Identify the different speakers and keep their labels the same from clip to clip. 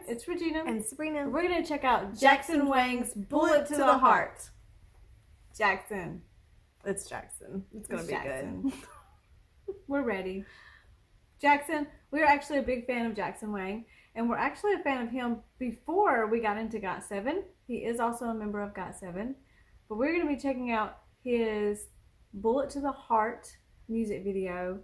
Speaker 1: It's Regina.
Speaker 2: And Sabrina.
Speaker 1: We're going to check out Jackson Wang's Bullet to the Heart. Jackson.
Speaker 2: It's Jackson. It's going to be
Speaker 1: Jackson.
Speaker 2: good.
Speaker 1: We're ready. Jackson, we're actually a big fan of Jackson Wang. And we're actually a fan of him before we got into GOT7. He is also a member of GOT7. But we're going to be checking out his Bullet to the Heart music video.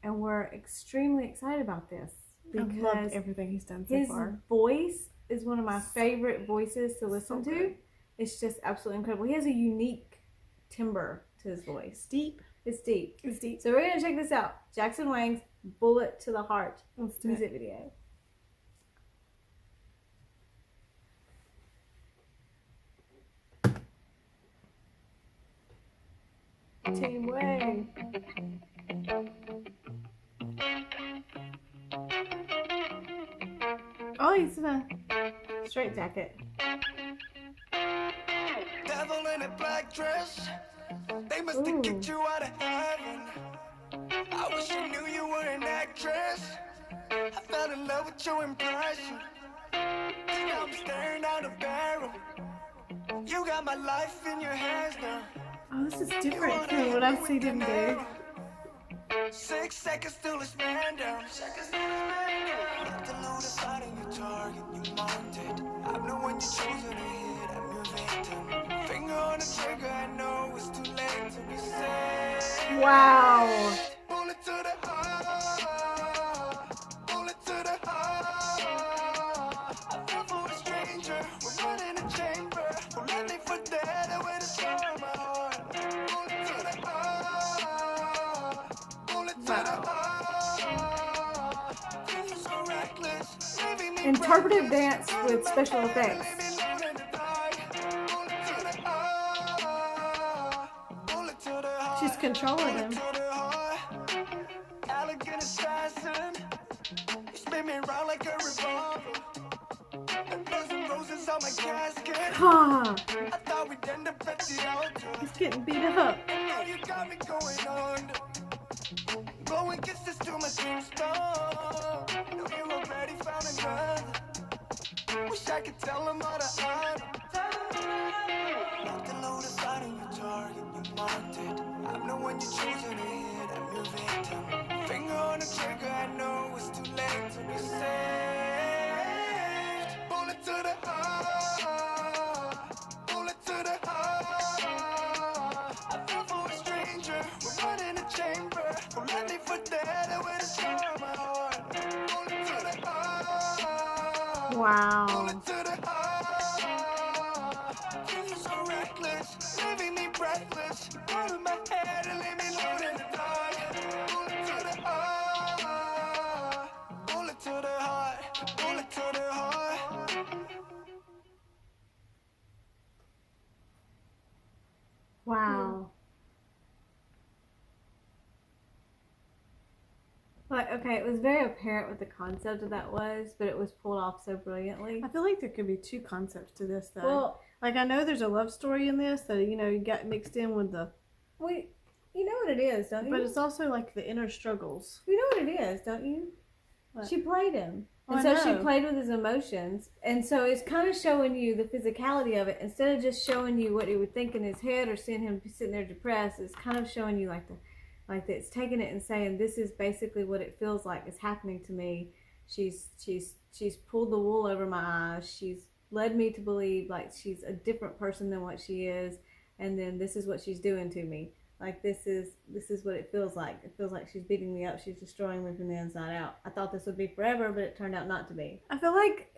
Speaker 1: And we're extremely excited about this.
Speaker 2: Because I love everything he's done so far.
Speaker 1: His voice is one of my favorite voices to listen to.
Speaker 2: Good.
Speaker 1: It's just absolutely incredible. He has a unique timbre to his voice.
Speaker 2: Deep.
Speaker 1: It's deep.
Speaker 2: It's deep.
Speaker 1: So we're going to check this out. Jackson Wang's Bullet to the Heart
Speaker 2: Let's do
Speaker 1: music video. Team Wang. Oh, he's in a straight jacket.
Speaker 3: Devil in a black dress. They must have kicked you out of heaven. I wish you knew you were an actress. I fell in love with your impression. Now I'm staring down a barrel. You got my life in your hands now.
Speaker 2: Oh, this is different from what I've seen him do.
Speaker 3: 6 seconds till it's man down. Not the load aside in your target, you marked it. I'm the one you chosen to hit, I'm your victim. Finger on the trigger, I know it's too late to be saved.
Speaker 1: Wow.
Speaker 3: Bullet to the heart. Bullet to the heart. I feel for a stranger. We're running a chamber. We're ready for dead. Away to scar my heart. Bullet to the heart. Bullet to the heart. You're so reckless. Leaving me
Speaker 1: Interpretive dance with special effects.
Speaker 2: She's controlling him.
Speaker 3: Elegant assassin. You spin me around like a revolver. A dozen roses on my casket.
Speaker 1: Ah,
Speaker 3: I thought we'd end up at the altar.
Speaker 2: He's getting beat up.
Speaker 3: Now you got me going on. Blowing kisses to my tombstone. Know you already found another. Wish I could tell them all the honor. Not the load aside in your target, you marked it. I'm the one you chosen to hit, I'm your victim. Finger on the trigger, I know it's too late to be saved. Bullet to the heart. Bullet to the heart. I feel for a stranger. We're running a chamber. We're ready for dead. Away to scar my heart. Bullet to the heart.
Speaker 1: wow.
Speaker 3: Bullet to the heart. You're so reckless, leaving me breathless. Out of my head and leave me alone in the dark. Bullet to the heart. Bullet to the heart. Bullet to the heart.
Speaker 1: Wow. Like, okay, it was very apparent what the concept of that was, but it was pulled off so brilliantly.
Speaker 2: I feel like there could be two concepts to this, though.
Speaker 1: Well,
Speaker 2: like, I know there's a love story in this that, you know, you got mixed in with the...
Speaker 1: wait, you know what it is, don't you?
Speaker 2: But it's also, like, the inner struggles.
Speaker 1: You know what it is, don't you?
Speaker 2: What?
Speaker 1: She played him.
Speaker 2: Oh,
Speaker 1: And
Speaker 2: I
Speaker 1: so she
Speaker 2: know.
Speaker 1: played with his emotions. And so it's kind of showing you the physicality of it. Instead of just showing you what he would think in his head or seeing him sitting there depressed, it's kind of showing you like it's taking it and saying, this is basically what it feels like is happening to me. She's pulled the wool over my eyes. She's led me to believe like she's a different person than what she is. And then this is what she's doing to me. Like, this is what it feels like. It feels like she's beating me up. She's destroying me from the inside out. I thought this would be forever, but it turned out not to be.
Speaker 2: I feel like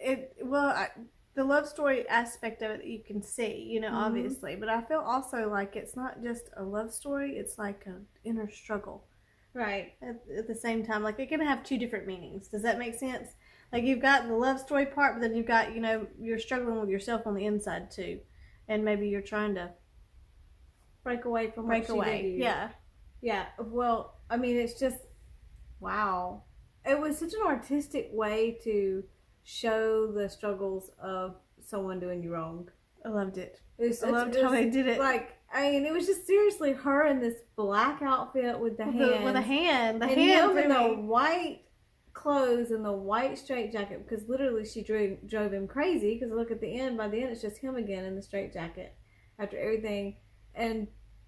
Speaker 2: the love story aspect of it you can see, you know, obviously. But I feel also like it's not just a love story. It's like an inner struggle.
Speaker 1: Right.
Speaker 2: At the same time. Like, it can have two different meanings. Does that make sense? Like, you've got the love story part, but then you've got, you know, you're struggling with yourself on the inside, too. And maybe you're trying to
Speaker 1: Break away from what she did to you.
Speaker 2: Yeah.
Speaker 1: Yeah. Well, I mean, it's just, wow. It was such an artistic way to show the struggles of someone doing you wrong.
Speaker 2: I loved it.
Speaker 1: I
Speaker 2: loved how they did it.
Speaker 1: Like, I mean, it was just seriously her in this black outfit with the hand.
Speaker 2: With a hand. The
Speaker 1: and
Speaker 2: hand
Speaker 1: him in
Speaker 2: really.
Speaker 1: the white clothes and the white straitjacket, because literally she drove him crazy, because look at the end, by the end it's just him again in the straitjacket after everything.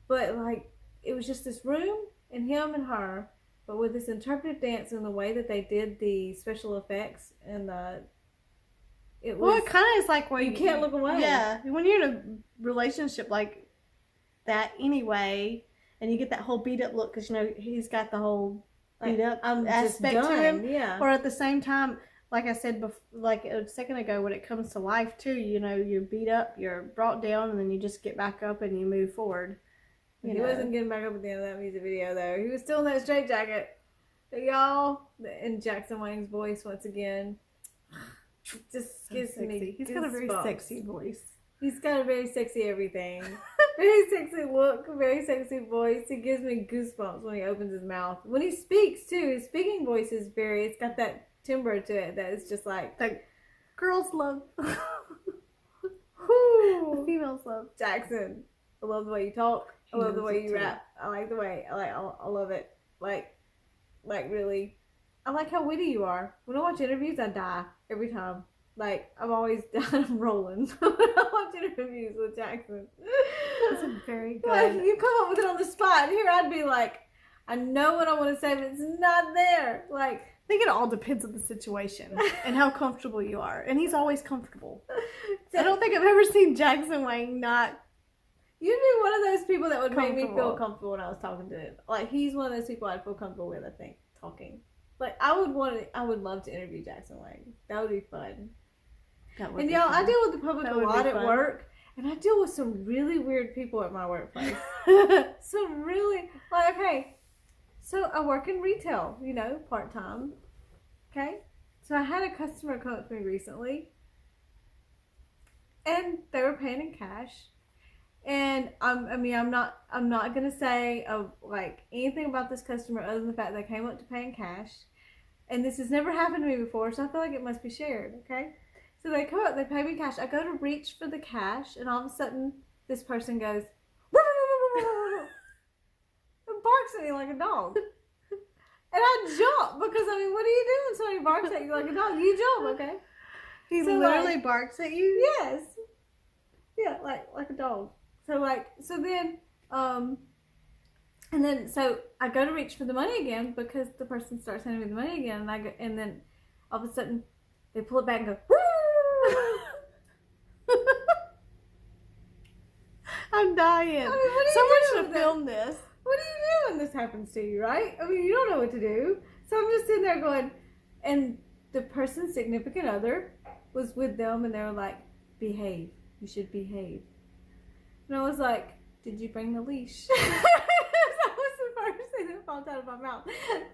Speaker 1: But like, it was just this room and him and her, but with this interpretive dance and the way that they did the special effects and it
Speaker 2: kind of is like where
Speaker 1: you can't look away.
Speaker 2: Yeah, when you're in a relationship like that anyway, and you get that whole beat up look, because you know he's got the whole beat up aspect to him.
Speaker 1: Yeah.
Speaker 2: Or at the same time, like I said like a second ago, when it comes to life too, you know, you're beat up, you're brought down, and then you just get back up and you move forward.
Speaker 1: He wasn't getting back up at the end of that music video, though. He was still in that straitjacket. But y'all, in Jackson Wang's voice once again, just gives me
Speaker 2: He's got a very sexy voice.
Speaker 1: He's got a very sexy everything. Very sexy look, very sexy voice. He gives me goosebumps when he opens his mouth. When he speaks, too, his speaking voice is it's got that timbre to it that is just like...
Speaker 2: The girls love.
Speaker 1: Whoo!
Speaker 2: The females love.
Speaker 1: Jackson, I love the way you talk. I love the way you rap. I like the way, I love it. Like really. I like how witty you are. When I watch interviews, I die every time. Like, I'm always down rolling when I watch interviews with Jackson.
Speaker 2: That's a very good.
Speaker 1: Like, you come up with it on the spot. Here I'd be like, I know what I want to say, but it's not there. Like,
Speaker 2: I think it all depends on the situation and how comfortable you are. And he's always comfortable. I don't think I've ever seen Jackson Wang not.
Speaker 1: You'd be one of those people that would make me feel
Speaker 2: Comfortable.
Speaker 1: comfortable when I was talking to him. Like, he's one of those people I'd feel comfortable with, I think, talking. Like, I would love to interview Jackson Wang. That would be fun. And y'all, I deal with the public a lot at work, and I deal with some really weird people at my workplace. Some really, like, okay, so I work in retail, you know, part-time, okay? So I had a customer come up to me recently, and they were paying in cash. And I'm not gonna say like anything about this customer other than the fact they came up to pay in cash, and this has never happened to me before, so I feel like it must be shared. Okay, so they come up, they pay me cash. I go to reach for the cash, and all of a sudden, this person goes and barks at me like a dog, and I jump because what are you doing? Somebody barks at you like a dog, you jump, okay?
Speaker 2: He
Speaker 1: So,
Speaker 2: literally barks at you?
Speaker 1: Yes. Yeah, like a dog. So then I go to reach for the money again because the person starts handing me the money again, and then all of a sudden they pull it back and go, woo!
Speaker 2: I'm dying.
Speaker 1: What do you
Speaker 2: Someone
Speaker 1: do
Speaker 2: should
Speaker 1: with
Speaker 2: film this.
Speaker 1: What do you do when this happens to you, right? You don't know what to do. So I'm just sitting there going, and the person's significant other was with them, and they were like, behave. You should behave. And I was like, did you bring the leash? That was the first thing that popped out of my mouth.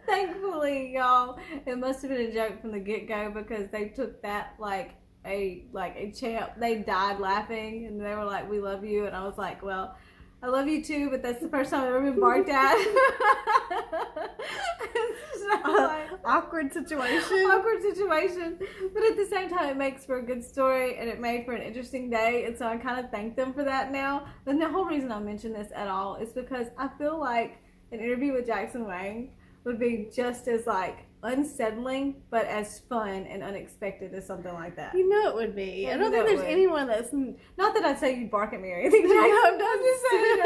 Speaker 1: Thankfully, y'all, it must have been a joke from the get-go, because they took that like a champ. They died laughing, and they were like, we love you. And I was like, well, I love you too, but that's the first time I've ever been barked at.
Speaker 2: Awkward situation.
Speaker 1: Awkward situation. But at the same time, it makes for a good story, and it made for an interesting day. And so I kind of thank them for that now. And the whole reason I mention this at all is because I feel like an interview with Jackson Wang would be just as like unsettling, but as fun and unexpected as something like that.
Speaker 2: You know it would be.
Speaker 1: Yeah,
Speaker 2: I don't think there's anyone that's...
Speaker 1: Not that I'd say you'd bark at me or anything.
Speaker 2: No,
Speaker 1: I'm just saying,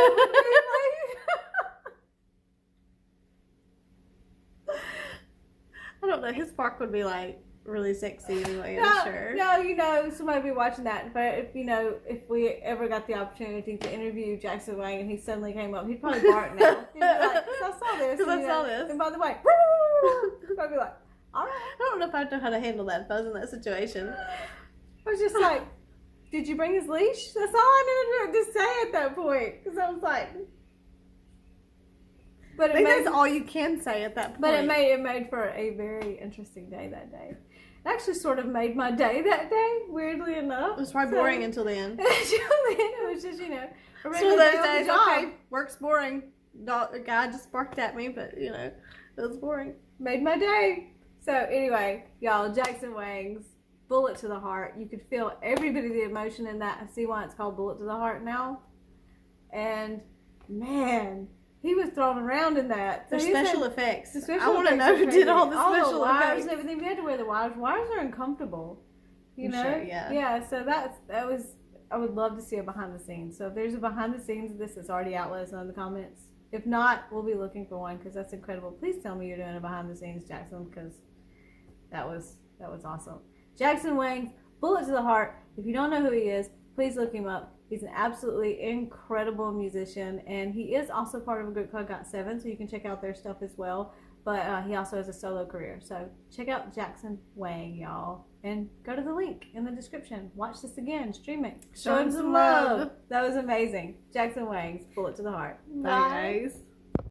Speaker 2: I don't know. His bark would be like really sexy anyway,
Speaker 1: no,
Speaker 2: I'm sure.
Speaker 1: No, somebody would be watching that. But if we ever got the opportunity to interview Jackson Wang and he suddenly came up, he'd probably bark now. He'd be like, I saw this. And by the way, I'd be like, all right.
Speaker 2: I don't know if I'd know how to handle that if I was in that situation.
Speaker 1: I was just like, did you bring his leash? That's all I knew to say at that point. Because I was like...
Speaker 2: But I think that's all you can say at that point.
Speaker 1: But it made for a very interesting day that day. It actually sort of made my day that day, weirdly enough.
Speaker 2: It was probably boring until then.
Speaker 1: It was just,
Speaker 2: so those days, okay, work's boring. A guy just barked at me, but, it was boring.
Speaker 1: Made my day. So anyway, y'all, Jackson Wang's Bullet to the Heart. You could feel every bit of the emotion in that. I see why it's called Bullet to the Heart now. And, man... he was thrown around in that. So
Speaker 2: The
Speaker 1: he
Speaker 2: special
Speaker 1: said-
Speaker 2: effects.
Speaker 1: the special
Speaker 2: I want to
Speaker 1: effects
Speaker 2: know
Speaker 1: are
Speaker 2: who did
Speaker 1: crazy.
Speaker 2: all the special
Speaker 1: wires
Speaker 2: effects.
Speaker 1: and everything. We had to wear the wires. Wires are uncomfortable. You
Speaker 2: I'm
Speaker 1: know?
Speaker 2: sure, yeah.
Speaker 1: Yeah, so that was, I would love to see a behind the scenes. So if there's a behind the scenes of this, it's already out. Let us know in the comments. If not, we'll be looking for one because that's incredible. Please tell me you're doing a behind the scenes, Jackson, because that was awesome. Jackson Wang's Bullet to the Heart. If you don't know who he is, please look him up. He's an absolutely incredible musician, and he is also part of a group called Got Seven, so you can check out their stuff as well. But he also has a solo career. So check out Jackson Wang, y'all. And go to the link in the description. Watch this again. Stream it. Show him some love. That was amazing. Jackson Wang's Bullet to the Heart.
Speaker 2: Bye, guys.